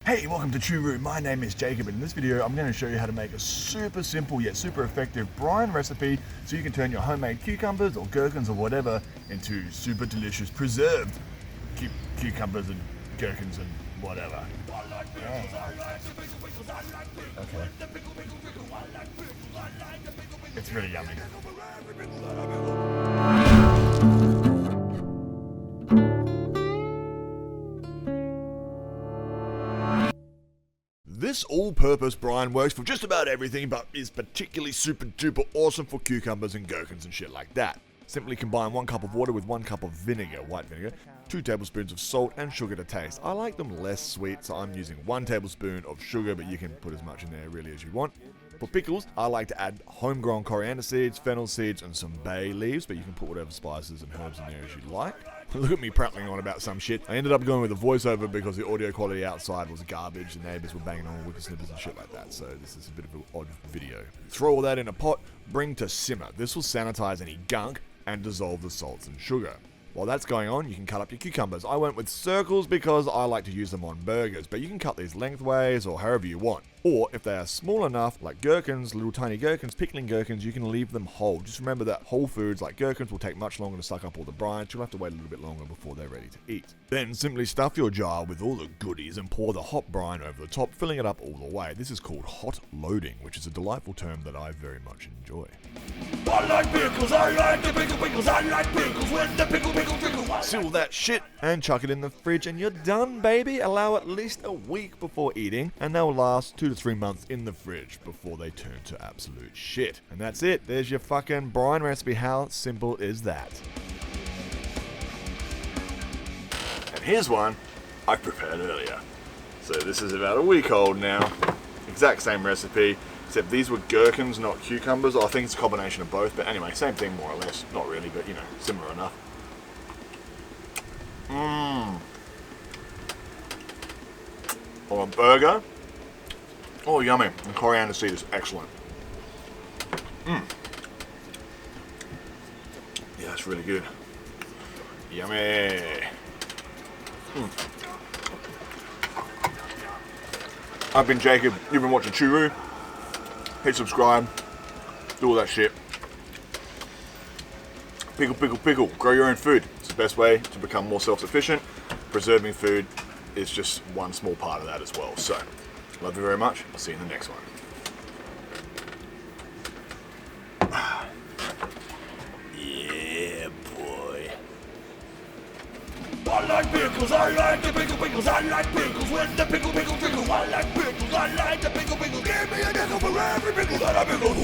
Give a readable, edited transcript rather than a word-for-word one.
Hey, welcome to Choo. My name is Jacob, and in this video I'm going to show you how to make a super simple yet super effective brine recipe so you can turn your homemade cucumbers or gherkins or whatever into super delicious preserved cucumbers and gherkins and whatever. Okay. It's really yummy. This all-purpose brine works for just about everything, but is particularly super duper awesome for cucumbers and gherkins and shit like that. Simply combine 1 cup of water with 1 cup of vinegar, white vinegar, 2 tablespoons of salt and sugar to taste. I like them less sweet, so I'm using 1 tablespoon of sugar, but you can put as much in there really as you want. For pickles, I like to add homegrown coriander seeds, fennel seeds, and some bay leaves, but you can put whatever spices and herbs in there as you like. Look at me prattling on about some shit. I ended up going with a voiceover because the audio quality outside was garbage. The neighbors were banging on whippersnippers and shit like that, so this is a bit of an odd video. Throw all that in a pot, bring to simmer. This will sanitize any gunk and dissolve the salts and sugar. While that's going on, you can cut up your cucumbers. I went with circles because I like to use them on burgers, but you can cut these lengthways or however you want. Or if they are small enough, like gherkins, little tiny gherkins, pickling gherkins, you can leave them whole. Just remember that whole foods like gherkins will take much longer to suck up all the brine, so you'll have to wait a little bit longer before they're ready to eat. Then simply stuff your jar with all the goodies and pour the hot brine over the top, filling it up all the way. This is called hot loading, which is a delightful term that I very much enjoy. I like pickles, I like the pickles, I like pickles with the pickle. Seal that shit and chuck it in the fridge and you're done, baby. Allow at least a week before eating and they'll last 2 to 3 months in the fridge before they turn to absolute shit. And that's it. There's your fucking brine recipe. How simple is that? And here's one I prepared earlier. So this is about a week old now. Exact same recipe, except these were gherkins, not cucumbers. I think it's a combination of both, but anyway, same thing more or less. Not really, but you know, similar enough. Or a burger. Oh, yummy. And coriander seed is excellent. Yeah, it's really good. Yummy. I've been Jacob. You've been watching Choo. Hit subscribe. Do all that shit. Pickle, pickle, pickle. Grow your own food. It's the best way to become more self-sufficient. Preserving food is just one small part of that as well. So, love you very much. I'll see you in the next one. Yeah, boy. I like pickles, I like the pickles, I like pickles with the pickle. I like pickles, I like the pickle. Give me a nickel for every pickle that I pickle.